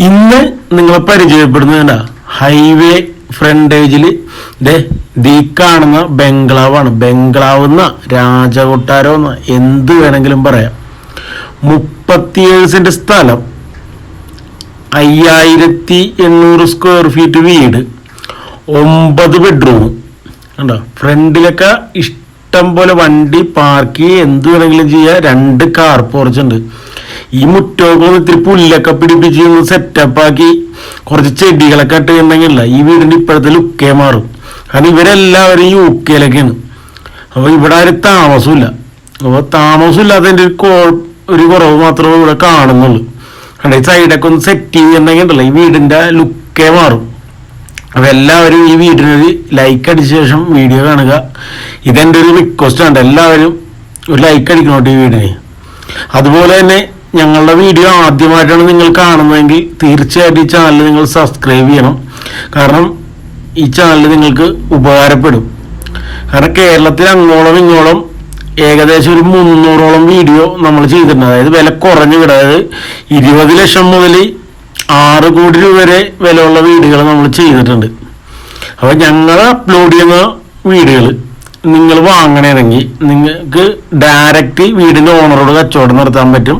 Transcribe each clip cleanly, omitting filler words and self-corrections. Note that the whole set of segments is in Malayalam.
ഇന്ന് നിങ്ങളെ പരിചയപ്പെടുന്ന ഹൈവേ ഫ്രണ്ടേജിൽ ദീ കാണുന്ന ബംഗ്ലാവാണ്. ബംഗ്ലാവ് എന്ന രാജകൊട്ടാരം എന്ന എന്ത് വേണമെങ്കിലും പറയാം. 37 സെന്റ് സ്ഥലം, 5800 സ്ക്വയർ ഫീറ്റ് വീട്, 9 ബെഡ്റൂം ഉണ്ടോ. ഫ്രണ്ടിലൊക്കെ ഇഷ്ടം പോലെ വണ്ടി പാർക്ക് ചെയ്യുക, എന്ത് വേണമെങ്കിലും ചെയ്യുക. 2 കാർ പോർച്ച് ഉണ്ട്. ഈ മുറ്റമൊക്കെ ഒന്ന് ഇത്തിരി പുല്ലൊക്കെ പിടിപ്പിച്ച് സെറ്റപ്പാക്കി കുറച്ച് ചെടികളൊക്കെ ഇട്ടുണ്ടെങ്കിലല്ല ഈ വീടിൻ്റെ ഇപ്പോഴത്തെ ലുക്കേ മാറും. കാരണം ഇവരെല്ലാവരും UK-ലൊക്കെയാണ്. അപ്പോൾ ഇവിടെ ആരും താമസമില്ല. അപ്പോൾ താമസമില്ലാത്തതിൻ്റെ ഒരു കുറവ് മാത്രമേ ഇവിടെ കാണുന്നുള്ളൂ. കണ്ട ഈ സൈഡൊക്കെ ഒന്ന് സെറ്റ് ചെയ്യുന്നുണ്ടെങ്കിൽ ഉണ്ടല്ലോ ഈ വീടിൻ്റെ ലുക്കേ മാറും. അപ്പോൾ എല്ലാവരും ഈ വീടിനൊരു ലൈക്ക് അടിച്ച ശേഷം വീഡിയോ കാണുക. ഇതെൻ്റെ ഒരു റിക്വസ്റ്റ് ആണ്, എല്ലാവരും ഒരു ലൈക്ക് അടിക്കണോട്ട് ഈ വീടിന്. അതുപോലെ തന്നെ ഞങ്ങളുടെ വീഡിയോ ആദ്യമായിട്ടാണ് നിങ്ങൾ കാണുന്നതെങ്കിൽ തീർച്ചയായിട്ടും ഈ ചാനൽ നിങ്ങൾ സബ്സ്ക്രൈബ് ചെയ്യണം. കാരണം ഈ ചാനൽ നിങ്ങൾക്ക് ഉപകാരപ്പെടും. കാരണം കേരളത്തിൽ അങ്ങോളം ഇങ്ങോളം ഏകദേശം ഒരു 300ഓളം വീഡിയോ നമ്മൾ ചെയ്തിട്ടുണ്ട്. അതായത് വില കുറഞ്ഞ വീട്, അതായത് 20 ലക്ഷം മുതൽ 6 കോടി രൂപ വരെ വിലയുള്ള വീടുകൾ നമ്മൾ ചെയ്തിട്ടുണ്ട്. അപ്പോൾ ഞങ്ങൾ അപ്ലോഡ് ചെയ്യുന്ന വീടുകൾ നിങ്ങൾ വാങ്ങണമെങ്കിൽ നിങ്ങൾക്ക് ഡയറക്റ്റ് വീടിൻ്റെ ഓണറോട് കച്ചവടം നടത്താൻ പറ്റും.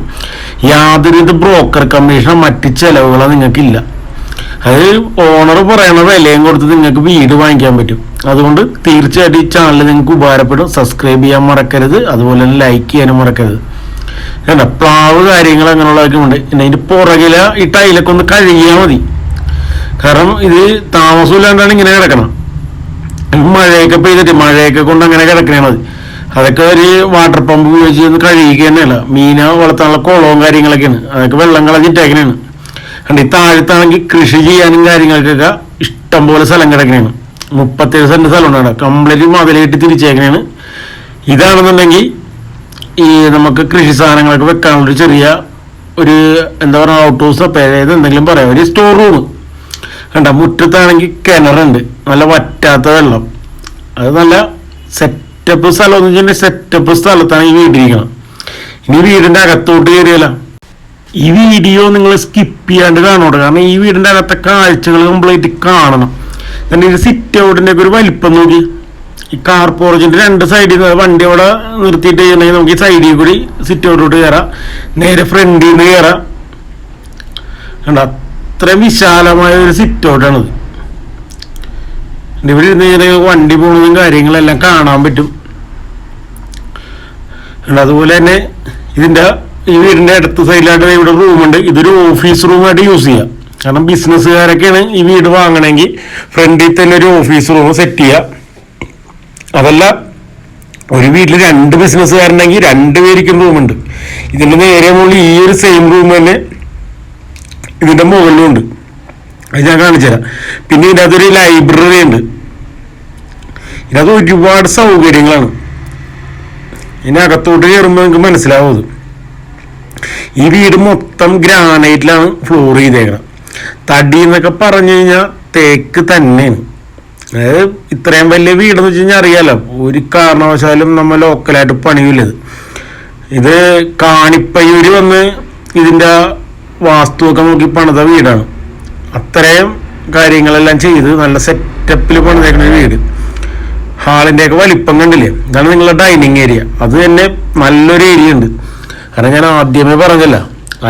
യാതൊരുവിധ ബ്രോക്കർ കമ്മീഷനോ മറ്റ് ചിലവുകളോ നിങ്ങൾക്കില്ല. അത് ഓണർ പറയണ വിലയും കൊടുത്ത് നിങ്ങൾക്ക് വീട് വാങ്ങിക്കാൻ പറ്റും. അതുകൊണ്ട് തീർച്ചയായിട്ടും ഈ ചാനൽ നിങ്ങൾക്ക് ഉപകാരപ്പെടും. സബ്സ്ക്രൈബ് ചെയ്യാൻ മറക്കരുത്, അതുപോലെ തന്നെ ലൈക്ക് ചെയ്യാനും മറക്കരുത്. വേണ്ട പ്ലാവ് കാര്യങ്ങൾ അങ്ങനെയുള്ളതൊക്കെ ഉണ്ട്. പിന്നെ അതിൻ്റെ പുറകില ഈ ടൈലൊക്കെ ഒന്ന് കഴുകിയാൽ മതി. കാരണം ഇത് താമസമില്ലാണ്ടാണ് ഇങ്ങനെ കിടക്കണം. മഴയൊക്കെ പെയ്തിട്ട് മഴയൊക്കെ കൊണ്ട് അങ്ങനെ കിടക്കണേ മതി. അതൊക്കെ ഒരു വാട്ടർ പമ്പ് ഉപയോഗിച്ച് ഒന്ന് കഴുകുക തന്നെയല്ല. മീനെ വളർത്താനുള്ള കുളവും കാര്യങ്ങളൊക്കെയാണ്, അതൊക്കെ വെള്ളം കളഞ്ഞിട്ടേക്കണേണ്. കണ്ട് ഈ താഴത്താണെങ്കിൽ കൃഷി ചെയ്യാനും കാര്യങ്ങൾക്കൊക്കെ ഇഷ്ടം പോലെ സ്ഥലം കിടക്കണേണ്. 37 സെന്റ് സ്ഥലം ഉണ്ടാണ്, കംപ്ലീറ്റ് മതിലായിട്ട് തിരിച്ചേക്കണേണ്. ഇതാണെന്നുണ്ടെങ്കിൽ ഈ നമുക്ക് കൃഷി സാധനങ്ങളൊക്കെ വെക്കാനുള്ളൊരു ചെറിയ ഒരു എന്താ പറയുക ഔട്ട് ഹൗസ് അതായത് എന്തെങ്കിലും പറയാം, ഒരു സ്റ്റോർ റൂം കണ്ട. മുറ്റത്താണെങ്കിൽ കിണറുണ്ട്, നല്ല വറ്റാത്ത വെള്ളം. അത് നല്ല സെറ്റപ്പ് സ്ഥലം എന്ന് വെച്ചിട്ടുണ്ടെങ്കിൽ സെറ്റപ്പ് സ്ഥലത്താണ് ഈ വീടിരിക്കണം. ഇനി വീടിൻ്റെ അകത്തോട്ട് കയറിയല്ല. ഈ വീഡിയോ നിങ്ങൾ സ്കിപ്പ് ചെയ്യാണ്ട് കാണോട്ടെ. കാരണം ഈ വീടിൻ്റെ അകത്തെ കാഴ്ചകൾ കംപ്ലീറ്റ് കാണണം. എന്നിട്ട് ഈ സിറ്റ് ഔട്ടിൻ്റെ ഒക്കെ ഒരു വലിപ്പം നോക്കി. ഈ കാർ പോർച്ചിൻ്റെ 2 സൈഡിൽ നിന്ന് വണ്ടി അവിടെ നിർത്തിയിട്ട് ചെയ്യണമെങ്കിൽ നമുക്ക് ഈ സൈഡിൽ കൂടി സിറ്റ് ഔട്ടോട്ട് കയറാം, നേരെ ഫ്രണ്ടിൽ നിന്ന് കയറാം. കണ്ട അത്രയും വിശാലമായ ഒരു സിറ്റ് ഔട്ടാണിത്. ഇവിടെ ഇരുന്ന് കഴിഞ്ഞാൽ വണ്ടി പോകുന്നതും കാര്യങ്ങളെല്ലാം കാണാൻ പറ്റും. അതുപോലെ തന്നെ ഈ വീടിൻ്റെ അടുത്ത സൈഡിലായിട്ട് ഇവിടെ റൂമുണ്ട്. ഇതൊരു ഓഫീസ് റൂമായിട്ട് യൂസ് ചെയ്യാം. കാരണം ബിസിനസ്സുകാരൊക്കെയാണ് ഈ വീട് വാങ്ങണമെങ്കിൽ ഫ്രണ്ടിൽ തന്നെ ഒരു ഓഫീസ് റൂം സെറ്റ് ചെയ്യുക. അതല്ല ഒരു വീട്ടിൽ 2 ബിസിനസ്സുകാരുണ്ടെങ്കിൽ 2 പേർക്കും റൂമുണ്ട്. ഇതിൻ്റെ നേരെ മുകളിൽ ഈ ഒരു സെയിം റൂം തന്നെ ഇതിൻ്റെ മുകളിലും ഉണ്ട്. അത് ഞാൻ കാണിച്ചു തരാം. പിന്നെ ഇതിനകത്തൊരു ലൈബ്രറി ഉണ്ട്. ഇതിനകത്ത് ഒരുപാട് സൗകര്യങ്ങളാണ്. ഇതിനകത്തോട്ട് കയറുമ്പോൾ നിങ്ങൾക്ക് മനസ്സിലാവും. ഈ വീട് മൊത്തം ഗ്രാനൈറ്റിലാണ് ഫ്ലോർ ചെയ്തേക്കണം. തടി എന്നൊക്കെ പറഞ്ഞു കഴിഞ്ഞാൽ തേക്ക് തന്നെയാണ്. അതായത് ഇത്രയും വലിയ വീടെന്ന് വെച്ച് കഴിഞ്ഞാൽ അറിയാലോ, ഒരു കാരണവശാലും നമ്മൾ ലോക്കലായിട്ട് പണിയില്ലത്. ഇത് കാണിപ്പയ്യൂര് വന്ന് ഇതിൻ്റെ വാസ്തുവൊക്കെ നോക്കി പണിത വീടാണ്. അത്രയും കാര്യങ്ങളെല്ലാം ചെയ്ത് നല്ല സെറ്റപ്പിൽ പണിതേക്കുന്ന വീട്. ഹാളിൻ്റെയൊക്കെ വലിപ്പം കണ്ടില്ലേ, ഇതാണ് നിങ്ങളുടെ ഡൈനിങ് ഏരിയ. അത് തന്നെ നല്ലൊരു ഏരിയ ഉണ്ട്. കാരണം ഞാൻ ആദ്യമേ പറഞ്ഞല്ല,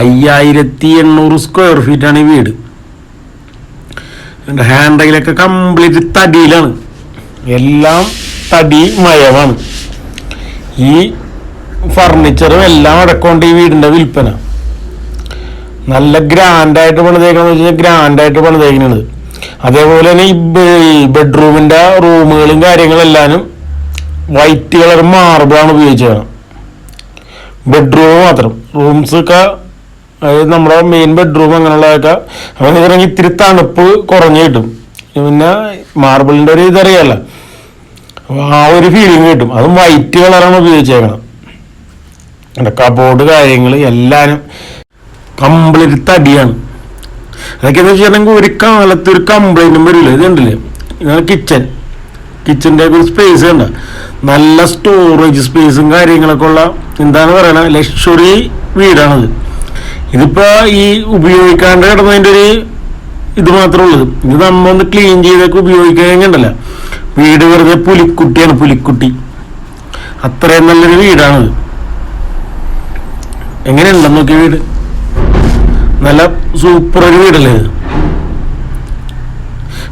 5800 സ്ക്വയർ ഫീറ്റാണ് ഈ വീട്. ഹാൻഡ് റെയിലൊക്കെ കംപ്ലീറ്റ് തടിയിലാണ്, എല്ലാം തടി മയമാണ്. ഈ ഫർണിച്ചറും എല്ലാം അടക്കമുണ്ട് ഈ വീടിൻ്റെ വിൽപ്പന. നല്ല ഗ്രാൻഡായിട്ട് പണിതേക്കണമെന്ന് വെച്ച് കഴിഞ്ഞാൽ ഗ്രാൻഡായിട്ട് പണിതേക്കുന്നത്. അതേപോലെ തന്നെ ഈ ബെഡ്റൂമിൻ്റെ റൂമുകളും കാര്യങ്ങളെല്ലാനും വൈറ്റ് കളർ മാർബിളാണ് ഉപയോഗിച്ചത്. ബെഡ്റൂം മാത്രം, റൂംസൊക്കെ അതായത് നമ്മുടെ മെയിൻ ബെഡ്റൂം അങ്ങനെയുള്ളതൊക്കെ അങ്ങനെ ഇത്തിരി തണുപ്പ് കുറഞ്ഞു കിട്ടും. പിന്നെ മാർബിളിൻ്റെ ഒരു ഇതറിയാമല്ലോ, ആ ഒരു ഫീലിംഗ് കിട്ടും. അതും വൈറ്റ് കളറാണ് ഉപയോഗിച്ചേക്കണം. കബോർഡ് കാര്യങ്ങൾ എല്ലാവരും കംപ്ലീറ്റ് തടിയാണ്. അതൊക്കെ എന്ന് വെച്ചിട്ടുണ്ടെങ്കിൽ ഒരു കാലത്ത് ഒരു കംപ്ലൈൻറ്റും വരില്ല. ഇതുണ്ടല്ലേ, ഇതാണ് കിച്ചൻ്റെ ഒരു സ്പേസ് ഉണ്ട്, നല്ല സ്റ്റോറേജ് സ്പേസും കാര്യങ്ങളൊക്കെ ഉള്ള എന്താണ് പറയണത് ലക്ഷറി വീടാണിത്. ഇതിപ്പോ ഈ ഉപയോഗിക്കാണ്ട് കിടന്നതിൻ്റെ ഒരു ഇത് മാത്രമേ ഉള്ളൂ. ഇത് നമ്മ ഒന്ന് ക്ലീൻ ചെയ്തൊക്കെ ഉപയോഗിക്കണ്ടല്ല, വീട് വെറുതെ പുലിക്കുട്ടിയാണ്, പുലിക്കുട്ടി. അത്രയും നല്ലൊരു വീടാണിത്. എങ്ങനെയുണ്ടെന്ന് നോക്കിയ വീട്, നല്ല സൂപ്പർ ഒരു വീടല്ലേ ഇത്.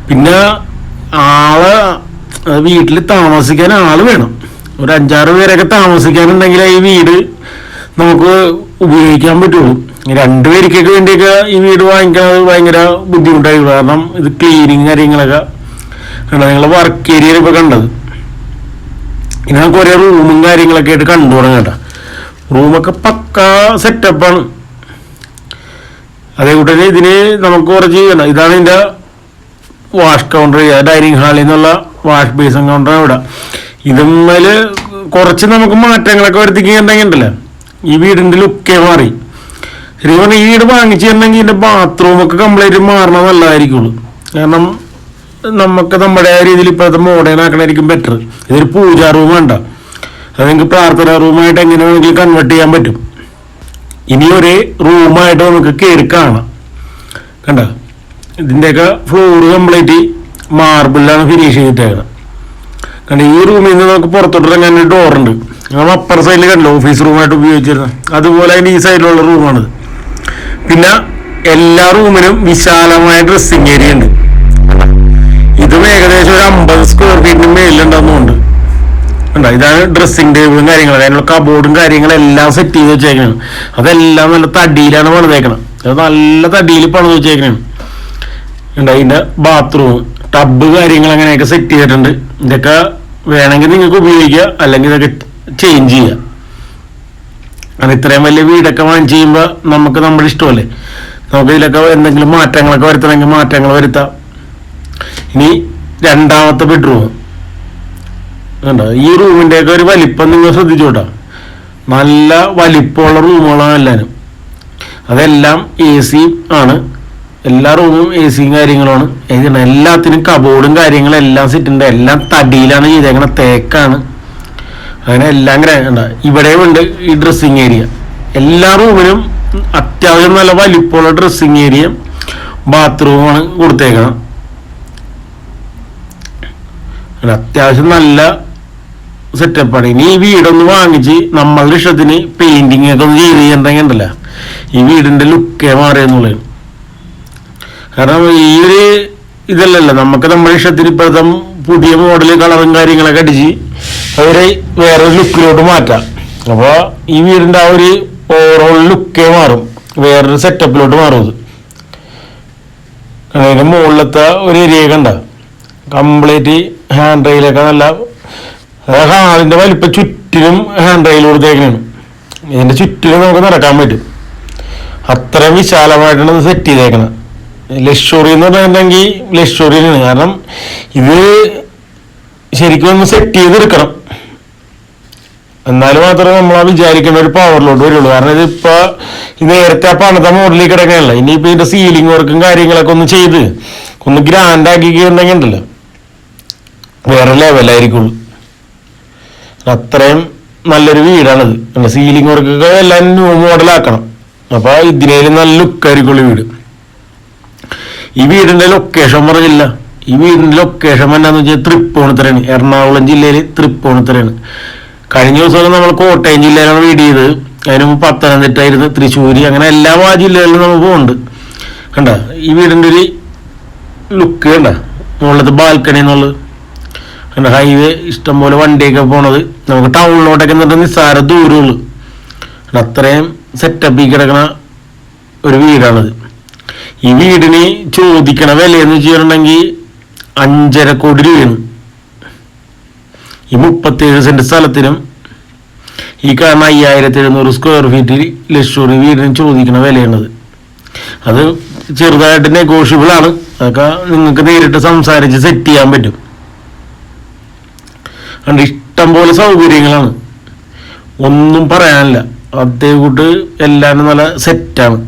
പിന്നെ വീട്ടിൽ താമസിക്കാൻ ആള് വേണം. ഒരു 5-6 പേരൊക്കെ താമസിക്കാനുണ്ടെങ്കിൽ ഈ വീട് നമുക്ക് ഉപയോഗിക്കാൻ പറ്റുള്ളൂ. 2 പേർക്കൊക്കെ വേണ്ടിയൊക്കെ ഈ വീട് വാങ്ങിക്കുന്നത് ഭയങ്കര ബുദ്ധിമുട്ടായിരുന്നു. കാരണം ഇത് ക്ലീനിങ് കാര്യങ്ങളൊക്കെ നിങ്ങൾ വർക്ക് ഏരിയയിൽ ഇപ്പോൾ കണ്ടത്. ഇനി നമുക്ക് ഒരേ റൂമും കാര്യങ്ങളൊക്കെ ആയിട്ട് കണ്ടു തുടങ്ങാം കേട്ടോ. റൂമൊക്കെ പക്കാ സെറ്റപ്പാണ്. അതേകൂടെ ഇതിന് നമുക്ക് കുറച്ച് ഇതാണ് ഇതിൻ്റെ വാഷ് കൗണ്ടർ, ഡൈനിങ് ഹാളിൽ നിന്നുള്ള വാഷ് ബേസിൻ കൗണ്ടർ ഇവിടെ. ഇതുമ്മേല് കുറച്ച് നമുക്ക് മാറ്റങ്ങളൊക്കെ വരുത്തിക്കുന്നുണ്ടെങ്കിൽ ഉണ്ടല്ലോ ഈ വീടിൻ്റെ ലുക്കേ മാറി. ശരിക്കും പറഞ്ഞാൽ ഈ വീട് വാങ്ങിച്ചിട്ടുണ്ടെങ്കിൽ ഇതിൻ്റെ ബാത്റൂമൊക്കെ കംപ്ലീറ്റ് മാറണം നല്ലതായിരിക്കുള്ളൂ. കാരണം നമുക്ക് നമ്മുടെ രീതിയിൽ ഇപ്പോഴത്തെ മോഡേൺ ആക്കണമായിരിക്കും ബെറ്റർ. ഇതൊരു പൂജാ റൂം വേണ്ട, അത് നിങ്ങൾക്ക് പ്രാർത്ഥനാ റൂമായിട്ട് എങ്ങനെ വേണമെങ്കിൽ കൺവേർട്ട് ചെയ്യാൻ പറ്റും. ഇനി ഒരു റൂമായിട്ട് നമുക്ക് കയറി കാണാം. കണ്ട, ഇതിൻ്റെയൊക്കെ ഫ്ലോർ കംപ്ലീറ്റ് മാർബിളിലാണ് ഫിനിഷ് ചെയ്തിട്ടേക്കുന്നത്. കണ്ട, ഈ റൂമിൽ നിന്ന് നമുക്ക് പുറത്തോട്ടിറങ്ങാൻ ഒരു ഡോറുണ്ട്. നമ്മൾ അപ്പർ സൈഡിൽ കണ്ടല്ലോ ഓഫീസ് റൂമായിട്ട് ഉപയോഗിച്ചിരുന്നത്, അതുപോലെ അതിൻ്റെ ഈ സൈഡിലുള്ള റൂമാണിത്. പിന്നെ എല്ലാ റൂമിനും വിശാലമായ ഡ്രസ്സിങ് ഏരിയ ഉണ്ട്. ഇതും ഏകദേശം ഒരു 50 സ്ക്വയർ ഫീറ്റിന് മേലിലുണ്ടെന്നുണ്ട്. കണ്ടോ, ഇതാണ് ഡ്രസ്സിങ് ടേബിളും കാര്യങ്ങളും, അതിനുള്ള കബോർഡും കാര്യങ്ങളെല്ലാം സെറ്റ് ചെയ്ത് വെച്ചേക്കണം. അതെല്ലാം നല്ല തടിയിലാണ് പണിതേക്കണം. അത് നല്ല തടിയിൽ പണിത് വെച്ചേക്കണം. ഉണ്ട് അതിൻ്റെ ബാത്റൂം, ടബ് കാര്യങ്ങൾ അങ്ങനെയൊക്കെ സെറ്റ് ചെയ്തിട്ടുണ്ട്. ഇതൊക്കെ വേണമെങ്കിൽ നിങ്ങൾക്ക് ഉപയോഗിക്കുക, അല്ലെങ്കിൽ ഇതൊക്കെ ചേഞ്ച് ചെയ്യുക. കാരണം ഇത്രയും വലിയ വീടൊക്കെ വാങ്ങിച്ച് ചെയ്യുമ്പോൾ നമുക്ക് നമ്മുടെ ഇഷ്ടമല്ലേ, നമുക്ക് ഇതിലൊക്കെ എന്തെങ്കിലും മാറ്റങ്ങളൊക്കെ വരുത്തണമെങ്കിൽ മാറ്റങ്ങൾ വരുത്താം. ഇനി രണ്ടാമത്തെ ബെഡ്റൂം കണ്ടോ, ഈ റൂമിൻ്റെയൊക്കെ ഒരു വലിപ്പം നിങ്ങൾ ശ്രദ്ധിച്ചോട്ടോ. നല്ല വലിപ്പമുള്ള റൂമുകളാണ് എല്ലാവരും. അതെല്ലാം AC ആണ്. എല്ലാ റൂമും AC കാര്യങ്ങളുമാണ്. എല്ലാത്തിനും കബോർഡും കാര്യങ്ങളും എല്ലാം സെറ്റുണ്ട്. എല്ലാം തടിയിലാണ് ചെയ്തേക്കണത്, തേക്കാണ്. അങ്ങനെ എല്ലാം കണ്ട ഇവിടെയും ഉണ്ട് ഈ ഡ്രസ്സിങ് ഏരിയ. എല്ലാ റൂമിനും അത്യാവശ്യം നല്ല വലിപ്പമുള്ള ഡ്രസ്സിങ് ഏരിയ, ബാത്റൂമാണ് കൊടുത്തേക്കണം. അത്യാവശ്യം നല്ല സെറ്റപ്പാണ്. ഇനി ഈ വീടൊന്ന് വാങ്ങിച്ച് നമ്മളുടെ ഇഷ്ടത്തിന് പെയിന്റിങ് ഒക്കെ ഒന്ന് ചെയ്ത് ചെയ്യണ്ടെങ്കിൽ ഉണ്ടല്ലോ ഈ വീടിന്റെ ലുക്കേ മാറിയെന്നുള്ളത്. കാരണം ഈ ഒരു ഇതല്ലല്ലോ, നമുക്ക് നമ്മുടെ ഇഷ്ടത്തിന് ഇപ്പോഴത്തെ പുതിയ മോഡൽ കളറും കാര്യങ്ങളൊക്കെ അടിച്ച് അവരെ വേറൊരു ലുക്കിലോട്ട് മാറ്റാം. അപ്പോൾ ഈ വീടിൻ്റെ ആ ഒരു ഓവറോൾ ലുക്കേ മാറും, വേറൊരു സെറ്റപ്പിലോട്ട് മാറും. ഇത് അതിൻ്റെ മുകളിലത്തെ ഒരു ഏരിയ കണ്ട കംപ്ലീറ്റ് ഹാൻഡ് റെയിലൊക്കെ നല്ല ഹാളിൻ്റെ വലിപ്പം ചുറ്റിനും ഹാൻഡ് റെയിൽ കൊടുത്തേക്കാണ്. ഇതിൻ്റെ ചുറ്റിനും നമുക്ക് നടക്കാൻ പറ്റും. അത്രയും വിശാലമായിട്ടാണ് ഇത് സെറ്റ് ചെയ്തേക്കണം. ലക്ഷറി എന്ന് പറഞ്ഞിട്ടുണ്ടെങ്കിൽ ലക്ഷറിയാണ്. കാരണം ഇത് ശരിക്കും ഒന്ന് സെറ്റ് ചെയ്തെടുക്കണം, എന്നാലും മാത്രമേ നമ്മൾ ആ വിചാരിക്കുന്ന ഒരു പവറിലോട്ട് വരുള്ളൂ. കാരണം ഇതിപ്പോൾ ഇത് നേരത്തെ ആ പണത്തെ മോഡലിൽ കിടക്കാനല്ല. ഇനിയിപ്പോൾ ഇതിൻ്റെ സീലിംഗ് വർക്കും കാര്യങ്ങളൊക്കെ ഒന്ന് ചെയ്ത് ഒന്ന് ഗ്രാൻഡ് ആക്കിക്കുന്നുണ്ടെങ്കിൽ ഉണ്ടല്ലോ വേറെ ലെവലായിരിക്കുള്ളൂ. അത്രയും നല്ലൊരു വീടാണിത്. സീലിംഗ് വർക്കൊക്കെ എല്ലാം ന്യൂ മോഡലാക്കണം. അപ്പോൾ ഇതിനേലും നല്ല ലുക്കായിരിക്കുള്ളൂ വീട്. ഈ വീടിൻ്റെ ലൊക്കേഷൻ പറഞ്ഞില്ല. ഈ വീടിൻ്റെ ലൊക്കേഷൻ എന്നാന്ന് വെച്ചാൽ തൃപ്പൂണിത്തുറയാണ്, എറണാകുളം ജില്ലയിൽ തൃപ്പൂണിത്തുറയാണ്. കഴിഞ്ഞ ദിവസം നമ്മൾ കോട്ടയം ജില്ലയിലാണ് വീട് ചെയ്തത്. അതിന് മുമ്പ് പത്തനംതിട്ട ആയിരുന്നു, തൃശ്ശൂർ, അങ്ങനെ എല്ലാ ജില്ലകളിലും നമുക്ക് പോകുന്നുണ്ട്. കണ്ട ഈ വീടിൻ്റെ ഒരു ലുക്ക് കണ്ട, മുകളിലത്തെ ബാൽക്കണി എന്നുള്ളത് കണ്ട. ഹൈവേ ഇഷ്ടംപോലെ വണ്ടിയൊക്കെ പോണത്, നമുക്ക് ടൗണിലോട്ടൊക്കെ എന്നിട്ട് നിസ്സാര ദൂരമുള്ളൂ. അത്രയും സെറ്റപ്പിൽ കിടക്കണ ഒരു വീടാണിത്. ഈ വീടിന് ചോദിക്കണ വിലയെന്ന് വെച്ചിട്ടുണ്ടെങ്കിൽ 5.5 കോടി രൂപയാണ്. ഈ 37 സെന്റ് സ്ഥലത്തിനും ഈ കാണുന്ന 5700 സ്ക്വയർ ഫീറ്റിൽ ലക്ഷറി വീടിന് ചോദിക്കണ വിലയാണത്. അത് ചെറുതായിട്ട് നെഗോഷ്യബിൾ ആണ്. അതൊക്കെ നിങ്ങൾക്ക് നേരിട്ട് സംസാരിച്ച് സെറ്റ് ചെയ്യാൻ പറ്റും. അതുകൊണ്ട് ഇഷ്ടം പോലെ സൗകര്യങ്ങളാണ്, ഒന്നും പറയാനില്ല. അതേ കൂട്ട് എല്ലാവരും നല്ല സെറ്റാണ്.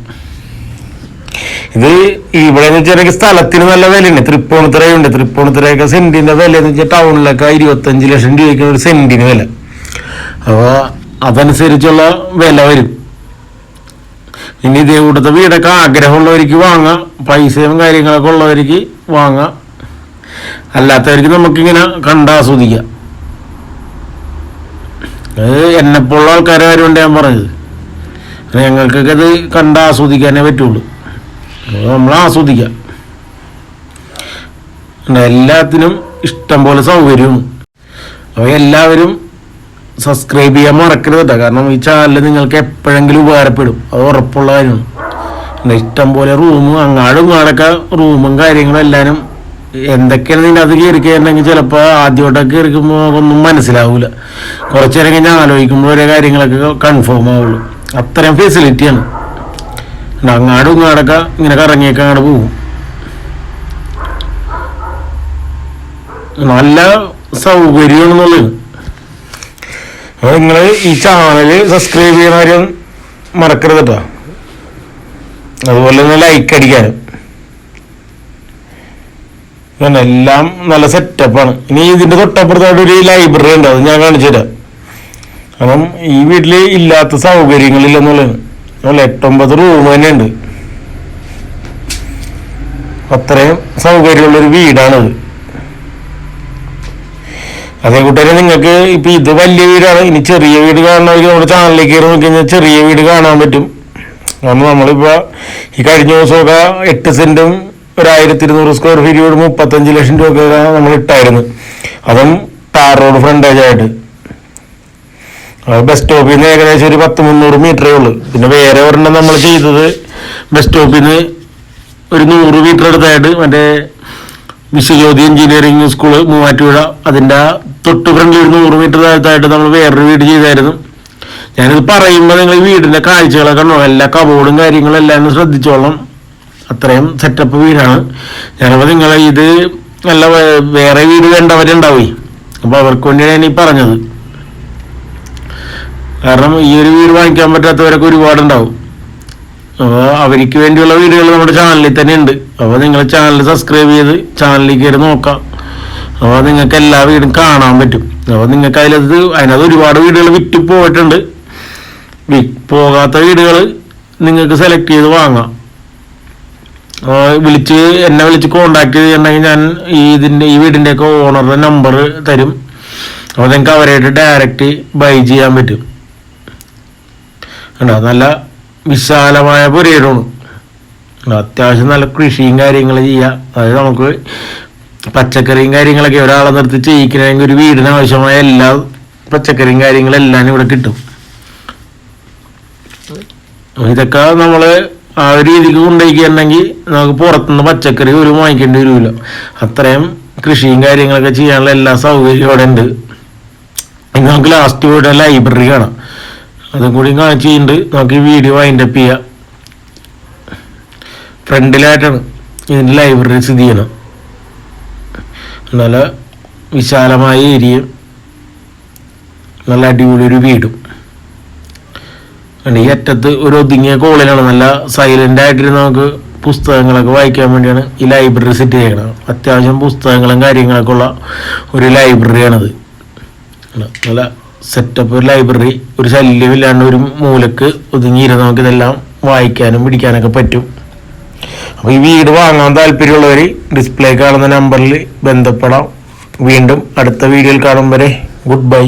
ഇത് ഇവിടെ എന്ന് വെച്ചാൽ സ്ഥലത്തിന് നല്ല വിലയുണ്ട്. തൃപ്പൂണിത്തുറയുണ്ട്. തൃപ്പൂണിത്തുറയൊക്കെ സെന്റിന്റെ വില എന്ന് വെച്ചാൽ ടൗണിലൊക്കെ 25 ലക്ഷം രൂപയ്ക്ക് ഒരു സെന്റിന് വില. അപ്പോൾ അതനുസരിച്ചുള്ള വില വരും. ഇനി ഇതേ കൂട്ടത്തെ വീടൊക്കെ ആഗ്രഹമുള്ളവർക്ക് വാങ്ങാം, പൈസയും കാര്യങ്ങളൊക്കെ ഉള്ളവർക്ക് വാങ്ങാം, അല്ലാത്തവർക്ക് നമുക്കിങ്ങനെ കണ്ടാസ്വദിക്കാം. അത് എന്നെപ്പോലുള്ള ആൾക്കാരെ കാര്യമുണ്ട് ഞാൻ പറഞ്ഞത്. ഞങ്ങൾക്കൊക്കെ അത് കണ്ടാസ്വദിക്കാനേ പറ്റുള്ളൂ. നമ്മൾ ആസ്വദിക്കാം. എല്ലാത്തിനും ഇഷ്ടം പോലെ സൗകര്യവും. അപ്പോൾ എല്ലാവരും സബ്സ്ക്രൈബ് ചെയ്യാൻ മറക്കരുത് കേട്ടോ. കാരണം ഈ ചാനൽ നിങ്ങൾക്ക് എപ്പോഴെങ്കിലും ഉപകാരപ്പെടും, അത് ഉറപ്പുള്ള കാര്യമാണ്. ഇഷ്ടം പോലെ റൂമും അങ്ങാടും ഇങ്ങാടൊക്കെ റൂമും കാര്യങ്ങളും എല്ലാവരും എന്തൊക്കെയാണ് ഇതിൻ്റെ അത് കയറി കയറണമെങ്കിൽ ചിലപ്പോൾ ആദ്യമായിട്ടൊക്കെ കയറിക്കുമ്പോൾ ഒന്നും മനസ്സിലാവില്ല. കുറച്ച് നേരം കഴിഞ്ഞാൽ ആലോചിക്കുമ്പോൾ ഓരോ കാര്യങ്ങളൊക്കെ കൺഫേം ആവുള്ളൂ. അത്രയും ഫെസിലിറ്റിയാണ്. അങ്ങാടും ഇങ്ങാടൊക്കെ ഇങ്ങനെ കറങ്ങിയൊക്കെ അങ്ങോട്ട് പോകും. നല്ല സൗകര്യമാണെന്നുള്ളത്. അപ്പോൾ നിങ്ങൾ ഈ ചാനൽ സബ്സ്ക്രൈബ് ചെയ്യുന്ന കാര്യം മറക്കരുത് കേട്ടോ. അതുപോലെ തന്നെ ലൈക്ക് അടിക്കാനും. എല്ലാം നല്ല സെറ്റപ്പാണ്. ഇനി ഇതിൻ്റെ തൊട്ടപ്പുറത്തായിട്ട് ഒരു ലൈബ്രറി ഉണ്ട്, അത് ഞാൻ കാണിച്ചു തരാം. കാരണം ഈ വീട്ടിൽ ഇല്ലാത്ത സൗകര്യങ്ങളില്ലെന്നുള്ളതാണ്. അതുപോലെ 8-9 റൂം തന്നെ ഉണ്ട്. അത്രയും സൗകര്യമുള്ളൊരു വീടാണത്. അതേ കൂട്ടരെ നിങ്ങൾക്ക് ഇപ്പം ഇത് വലിയ വീടാണ്. ഇനി ചെറിയ വീട് കാണണമെങ്കിൽ നമ്മുടെ ചാനലിലേക്ക് കയറി നോക്കി കഴിഞ്ഞാൽ ചെറിയ വീട് കാണാൻ പറ്റും. കാരണം നമ്മളിപ്പോൾ ഈ കഴിഞ്ഞ ദിവസമൊക്കെ 8 സെൻറ്റും 1200 സ്ക്വയർ ഫീറ്റ് വീട് 35 ലക്ഷം രൂപയൊക്കെ നമ്മൾ ഇട്ടായിരുന്നു. അതും ടാർ റോഡ് ഫ്രണ്ടേജ് ആയിട്ട്. ബസ് സ്റ്റോപ്പിൽ നിന്ന് ഏകദേശം ഒരു 10-300 മീറ്ററേ ഉള്ളൂ. പിന്നെ വേറെ ഒരെണ്ണം നമ്മൾ ചെയ്തത് ബസ് സ്റ്റോപ്പിൽ നിന്ന് ഒരു 100 മീറ്റർ അടുത്തായിട്ട് മറ്റേ വിശ്വജ്യോതി എഞ്ചിനീയറിംഗ് സ്കൂള് മൂവാറ്റുപുഴ, അതിൻ്റെ തൊട്ട് ഫ്രണ്ടിൽ ഒരു 100 മീറ്റർ താഴത്തായിട്ട് നമ്മൾ വേറൊരു വീട് ചെയ്തായിരുന്നു. ഞാനിത് പറയുമ്പോൾ നിങ്ങൾ ഈ വീടിൻ്റെ കാഴ്ചകളൊക്കെ ഉണ്ടോ, എല്ലാ കബോർഡും കാര്യങ്ങളും എല്ലാം ശ്രദ്ധിച്ചോളാം. അത്രയും സെറ്റപ്പ് വീടാണ്. ഞാനപ്പോൾ നിങ്ങളെ ഇത് നല്ല വേറെ വീട് വേണ്ടവരുണ്ടാവേ, അപ്പോൾ അവർക്ക് വേണ്ടിയാണ് ഞാൻ ഈ പറഞ്ഞത്. കാരണം ഈ ഒരു വീട് വാങ്ങിക്കാൻ പറ്റാത്തവരൊക്കെ ഒരുപാടുണ്ടാവും. അപ്പോൾ അവർക്ക് വേണ്ടിയുള്ള വീഡിയോകൾ നമ്മുടെ ചാനലിൽ തന്നെ ഉണ്ട്. അപ്പോൾ നിങ്ങൾ ചാനൽ സബ്സ്ക്രൈബ് ചെയ്ത് ചാനലിൽ കയറി നോക്കാം. അപ്പോൾ നിങ്ങൾക്ക് എല്ലാ വീടും കാണാൻ പറ്റും. അപ്പോൾ നിങ്ങൾക്ക് അതിനകത്ത് ഒരുപാട് വീടുകൾ വിറ്റ് പോയിട്ടുണ്ട്. പോകാത്ത വീടുകൾ നിങ്ങൾക്ക് സെലക്ട് ചെയ്ത് വാങ്ങാം. എന്നെ വിളിച്ച് കോണ്ടാക്ട് ചെയ്തിട്ടുണ്ടെങ്കിൽ ഞാൻ ഈ വീടിൻ്റെയൊക്കെ ഓണറുടെ നമ്പർ തരും. അപ്പോൾ നിങ്ങൾക്ക് അവരായിട്ട് ഡയറക്റ്റ് ബൈ ചെയ്യാൻ പറ്റും. നല്ല വിശാലമായ പുരയിടമാണ്. അത്യാവശ്യം നല്ല കൃഷിയും കാര്യങ്ങളും ചെയ്യാം. അതായത് നമുക്ക് പച്ചക്കറിയും കാര്യങ്ങളൊക്കെ ഒരാളെ നിർത്തി ചെയ്യിക്കണമെങ്കിൽ ഒരു വീടിന് ആവശ്യമായ എല്ലാ പച്ചക്കറിയും കാര്യങ്ങളെല്ലാം ഇവിടെ കിട്ടും. ഇതൊക്കെ നമ്മൾ ആ ഒരു രീതിക്ക് കൊണ്ടുപോയിക്കുന്നുണ്ടെങ്കിൽ നമുക്ക് പുറത്തുനിന്ന് പച്ചക്കറി ഒരു വാങ്ങിക്കേണ്ടി വരില്ല. അത്രയും കൃഷിയും കാര്യങ്ങളൊക്കെ ചെയ്യാനുള്ള എല്ലാ സൗകര്യവും ഇവിടെ ഉണ്ട്. ഇനി നമുക്ക് ലാസ്റ്റ് പോയിട്ട് ലൈബ്രറി കാണാം. അതും കൂടി കാണിച്ചിട്ടുണ്ട്. നമുക്ക് ഈ വീഡിയോ വൈൻഡപ്പ് ചെയ്യാം. ഫ്രണ്ടിലായിട്ടാണ് ഇതിൻ്റെ ലൈബ്രറി സ്ഥിതി ചെയ്യണം. നല്ല വിശാലമായ ഏരിയയും നല്ല അടിപൊളി ഒരു വീടും. ഈ അറ്റത്ത് ഒരു ഒതുങ്ങിയ കോളിലാണ്. നല്ല സൈലൻ്റ് ആയിട്ട് നമുക്ക് പുസ്തകങ്ങളൊക്കെ വായിക്കാൻ വേണ്ടിയാണ് ഈ ലൈബ്രറി സെറ്റ് ചെയ്യണം. അത്യാവശ്യം പുസ്തകങ്ങളും കാര്യങ്ങളൊക്കെ ഉള്ള ഒരു ലൈബ്രറിയാണത്. നല്ല സെറ്റപ്പ് ഒരു ലൈബ്രറി. ഒരു ശല്യമില്ലാണ്ട് ഒരു മൂലക്ക് ഒതുങ്ങിയിരുന്ന് നമുക്ക് ഇതെല്ലാം വായിക്കാനും പിടിക്കാനൊക്കെ പറ്റും. അപ്പോൾ ഈ വീട് വാങ്ങാൻ താല്പര്യമുള്ളവർ ഡിസ്പ്ലേ കാണുന്ന നമ്പറിൽ ബന്ധപ്പെടാം. വീണ്ടും അടുത്ത വീഡിയോയിൽ കാണും വരെ ഗുഡ് ബൈ.